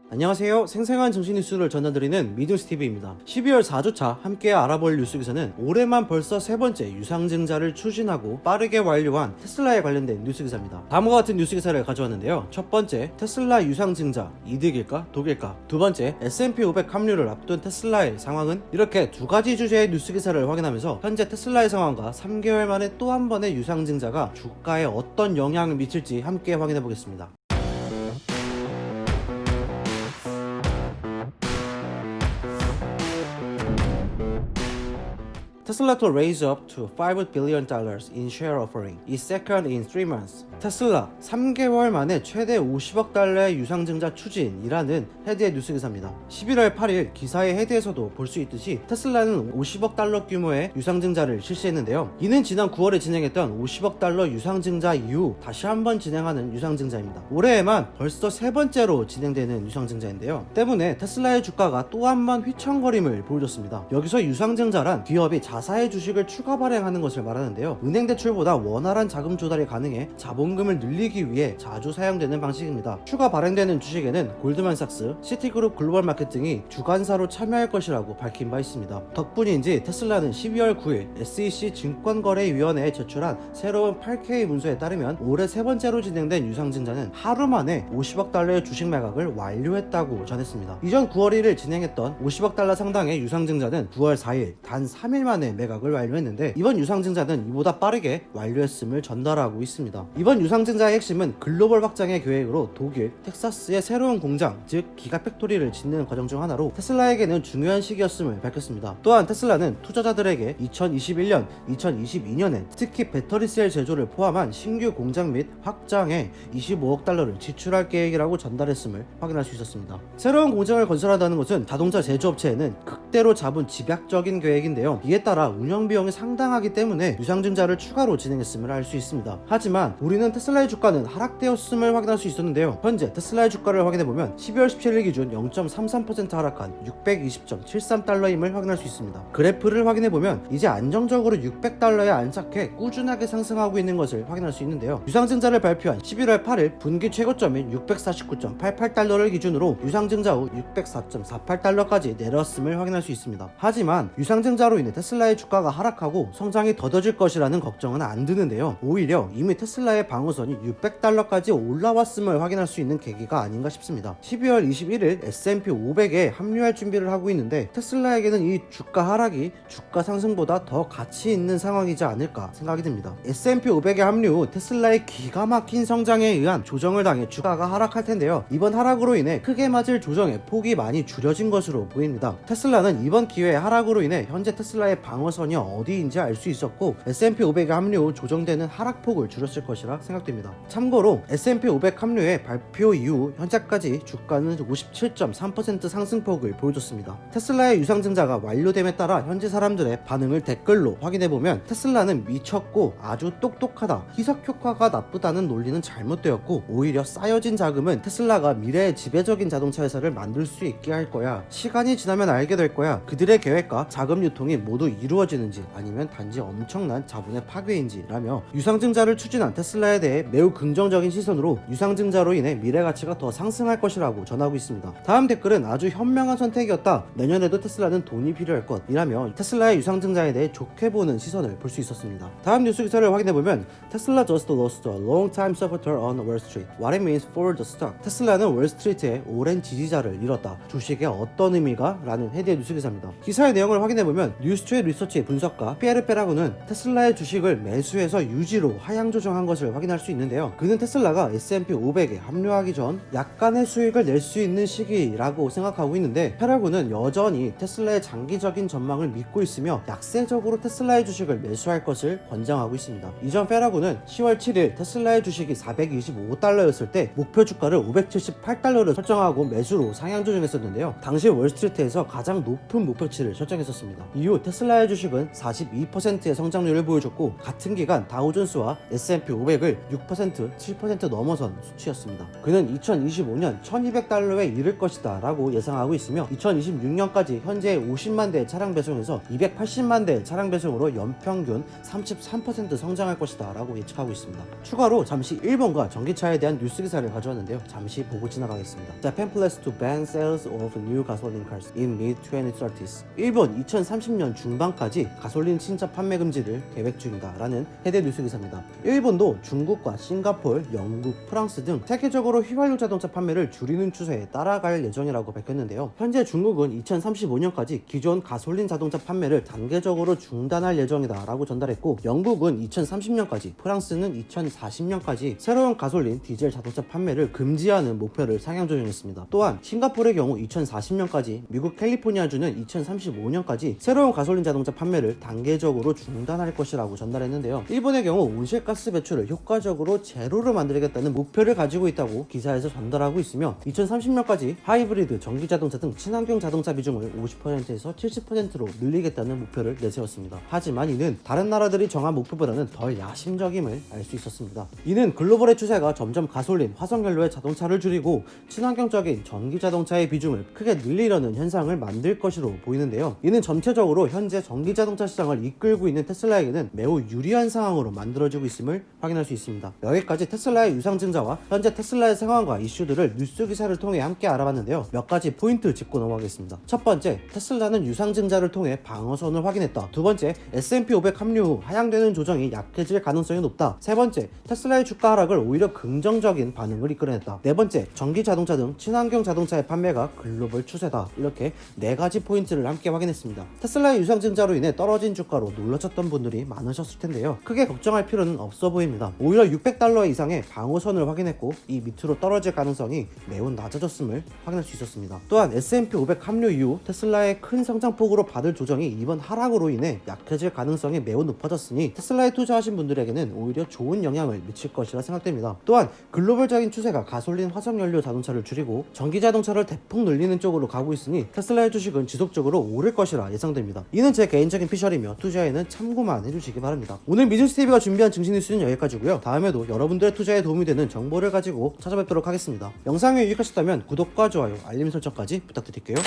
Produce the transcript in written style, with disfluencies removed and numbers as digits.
안녕하세요. 생생한 정치 뉴스를 전해드리는 미드스TV입니다. 12월 4주차 함께 알아볼 뉴스 기사는 올해만 벌써 세 번째 유상증자를 추진하고 빠르게 완료한 테슬라에 관련된 뉴스 기사입니다. 다음과 같은 뉴스 기사를 가져왔는데요. 첫 번째, 테슬라 유상증자 이득일까 독일까? 두 번째, S&P 500 합류를 앞둔 테슬라의 상황은? 이렇게 두 가지 주제의 뉴스 기사를 확인하면서 현재 테슬라의 상황과 3개월 만에 또 한 번의 유상증자가 주가에 어떤 영향을 미칠지 함께 확인해 보겠습니다. Tesla to raise up to $5 billion in share offering is second in 3 months. 테슬라 3개월 만에 최대 50억 달러의 유상증자 추진이라는 헤드의 뉴스 기사입니다. 11월 8일 기사의 헤드에서도 볼 수 있듯이 테슬라는 50억 달러 규모의 유상증자를 실시했는데요. 이는 지난 9월에 진행했던 50억 달러 유상증자 이후 다시 한번 진행하는 유상증자입니다. 올해에만 벌써 세 번째로 진행되는 유상증자인데요. 때문에 테슬라의 주가가 또 한 번 휘청거림을 보여줬습니다. 여기서 유상증자란 기업이 자사의 주식을 추가 발행하는 것을 말하는데요. 은행 대출보다 원활한 자금 조달이 가능해 자본금을 늘리기 위해 자주 사용되는 방식입니다. 추가 발행되는 주식에는 골드만삭스, 시티그룹 글로벌마켓 등이 주관사로 참여할 것이라고 밝힌 바 있습니다. 덕분인지 테슬라는 12월 9일 SEC 증권거래위원회에 제출한 새로운 8K 문서에 따르면 올해 세 번째로 진행된 유상증자는 하루 만에 50억 달러의 주식 매각을 완료했다고 전했습니다. 이전 9월 1일 진행했던 50억 달러 상당의 유상증자는 9월 4일 단 3일 만에 매각을 완료했는데 이번 유상증자는 이보다 빠르게 완료했음을 전달하고 있습니다. 이번 유상증자의 핵심은 글로벌 확장의 계획으로 독일, 텍사스의 새로운 공장, 즉 기가팩토리를 짓는 과정 중 하나로 테슬라에게는 중요한 시기였음을 밝혔습니다. 또한 테슬라는 투자자들에게 2021년, 2022년에 특히 배터리셀 제조를 포함한 신규 공장 및 확장에 25억 달러를 지출할 계획이라고 전달했음을 확인할 수 있었습니다. 새로운 공장을 건설한다는 것은 자동차 제조업체에는 극대로 잡은 집약적인 계획인데요. 이에 따라 운영 비용이 상당하기 때문에 유상증자를 추가로 진행했음을 알 수 있습니다. 하지만 우리는 테슬라의 주가는 하락되었음을 확인할 수 있었는데요. 현재 테슬라의 주가를 확인해보면 12월 17일 기준 0.33% 하락한 620.73달러임을 확인할 수 있습니다. 그래프를 확인해보면 이제 안정적으로 600달러에 안착해 꾸준하게 상승하고 있는 것을 확인할 수 있는데요. 유상증자를 발표한 11월 8일 분기 최고점인 649.88달러를 기준으로 유상증자 후 604.48달러까지 내렸음을 확인할 수 있습니다. 하지만 유상증자로 인해 테슬라의 주가가 하락하고 성장이 더뎌질 것이라는 걱정은 안 드는데요. 오히려 이미 테슬라의 방어선이 600달러까지 올라왔음을 확인할 수 있는 계기가 아닌가 싶습니다. 12월 21일 S&P 500에 합류할 준비를 하고 있는데 테슬라에게는 이 주가 하락이 주가 상승보다 더 가치 있는 상황이지 않을까 생각이 듭니다. S&P 500에 합류 후 테슬라의 기가 막힌 성장에 의한 조정을 당해 주가가 하락할 텐데요. 이번 하락으로 인해 크게 맞을 조정의 폭이 많이 줄여진 것으로 보입니다. 테슬라는 이번 기회의 하락으로 인해 현재 테슬라의 방어선이 어디인지 알 수 있었고 S&P 500에 합류 후 조정되는 하락폭을 줄였을 것이라 생각됩니다. 참고로 S&P 500 합류의 발표 이후 현재까지 주가는 57.3% 상승폭을 보여줬습니다. 테슬라의 유상증자가 완료됨에 따라 현재 사람들의 반응을 댓글로 확인해보면 테슬라는 미쳤고 아주 똑똑하다, 희석효과가 나쁘다는 논리는 잘못되었고 오히려 쌓여진 자금은 테슬라가 미래의 지배적인 자동차 회사를 만들 수 있게 할 거야, 시간이 지나면 알게 될 거야, 그들의 계획과 자금 유통이 모두 이루어지는지 아니면 단지 엄청난 자본의 파괴인지 라며 유상증자를 추진한 테슬라에 대해 매우 긍정적인 시선으로 유상증자로 인해 미래 가치가 더 상승할 것이라고 전하고 있습니다. 다음 댓글은 아주 현명한 선택이었다, 내년에도 테슬라는 돈이 필요할 것 이라며 테슬라의 유상증자에 대해 좋게 보는 시선을 볼 수 있었습니다. 다음 뉴스 기사를 확인해보면 테슬라 just lost a long-time supporter on Wall Street. What it means for the stock. 테슬라는 월스트리트의 오랜 지지자를 잃었다. 주식에 어떤 의미가? 라는 헤드의 뉴스 기사입니다. 기사의 내용을 확인해보면 뉴스트레이 리서치의 분석가 피에르 페라고는 테슬라의 주식을 매수해서 유지로 하향 조정한 것을 확인할 수 있는데요. 그는 테슬라가 S&P 500에 합류하기 전 약간의 수익을 낼 수 있는 시기라고 생각하고 있는데 페라고는 여전히 테슬라의 장기적인 전망을 믿고 있으며 약세적으로 테슬라의 주식을 매수할 것을 권장하고 있습니다. 이전 페라고는 10월 7일 테슬라의 주식이 425달러였을 때 목표 주가를 578달러를 설정하고 매수로 상향 조정했었는데요. 당시 월스트리트에서 가장 높은 목표치를 설정했었습니다. 이후 테슬라의 테슬라의 주식은 42%의 성장률을 보여줬고 같은 기간 다우존스와 S&P 500을 6%, 7% 넘어선 수치였습니다. 그는 2025년 1200달러에 이를 것이다 라고 예상하고 있으며 2026년까지 현재 50만 대의 차량 배송에서 280만 대의 차량 배송으로 연평균 33% 성장할 것이다 라고 예측하고 있습니다. 추가로 잠시 일본과 전기차에 대한 뉴스 기사를 가져왔는데요. 잠시 보고 지나가겠습니다. Japan plans to ban sales of new gasoline cars in mid-2030s. 일본 2030년 중반까지 가솔린 신차 판매 금지를 계획 중이다 라는 해외 뉴스 기사입니다. 일본도 중국과 싱가포르, 영국, 프랑스 등 세계적으로 휘발유 자동차 판매를 줄이는 추세에 따라갈 예정이라고 밝혔는데요. 현재 중국은 2035년까지 기존 가솔린 자동차 판매를 단계적으로 중단할 예정이다 라고 전달했고 영국은 2030년까지, 프랑스는 2040년까지 새로운 가솔린, 디젤 자동차 판매를 금지하는 목표를 상향 조정했습니다. 또한 싱가포르의 경우 2040년까지, 미국 캘리포니아주는 2035년까지 새로운 가솔린 자동차 판매를 단계적으로 중단할 것이라고 전달했는데요. 일본의 경우 온실가스 배출을 효과적으로 제로로 만들겠다는 목표를 가지고 있다고 기사에서 전달하고 있으며 2030년까지 하이브리드, 전기자동차 등 친환경 자동차 비중을 50%에서 70%로 늘리겠다는 목표를 내세웠습니다. 하지만 이는 다른 나라들이 정한 목표보다는 덜 야심적임을 알 수 있었습니다. 이는 글로벌의 추세가 점점 가솔린, 화석연료의 자동차를 줄이고 친환경적인 전기자동차의 비중을 크게 늘리려는 현상을 만들 것으로 보이는데요. 이는 전체적으로 현재 전기자동차 시장을 이끌고 있는 테슬라에게는 매우 유리한 상황으로 만들어지고 있음을 확인할 수 있습니다. 여기까지 테슬라의 유상증자와 현재 테슬라의 상황과 이슈들을 뉴스 기사를 통해 함께 알아봤는데요. 몇 가지 포인트 짚고 넘어가겠습니다. 첫 번째, 테슬라는 유상증자를 통해 방어선을 확인했다. 두 번째, S&P 500 합류 후 하향되는 조정이 약해질 가능성이 높다. 세 번째, 테슬라의 주가 하락을 오히려 긍정적인 반응을 이끌어냈다. 네 번째, 전기 자동차 등 친환경 자동차의 판매가 글로벌 추세다. 이렇게 네 가지 포인트를 함께 확인했습니다. 테슬라의 유상증자로 인해 떨어진 주가로 놀라셨던 분들이 많으셨을 텐데요. 크게 걱정할 필요는 없어 보입니다. 오히려 600달러 이상의 방어선을 확인했고 이 밑으로 떨어질 가능성이 매우 낮아졌음을 확인할 수 있었습니다. 또한 S&P 500 합류 이후 테슬라의 큰 성장폭으로 받을 조정이 이번 하락으로 인해 약해질 가능성이 매우 높아졌으니 테슬라에 투자하신 분들에게는 오히려 좋은 영향을 미칠 것이라 생각됩니다. 또한 글로벌적인 추세가 가솔린, 화석연료 자동차를 줄이고 전기자동차를 대폭 늘리는 쪽으로 가고 있으니 테슬라의 주식은 지속적으로 오를 것이라 예상됩니다. 이는 제 개인적인 피셜이며 투자에는 참고만 해주시기 바랍니다. 오늘 미즈스TV가 준비한 증시 뉴스는 여기까지고요. 다음에도 여러분들의 투자에 도움이 되는 정보를 가지고 찾아뵙도록 하겠습니다. 영상이 유익하셨다면 구독과 좋아요, 알림 설정까지 부탁드릴게요.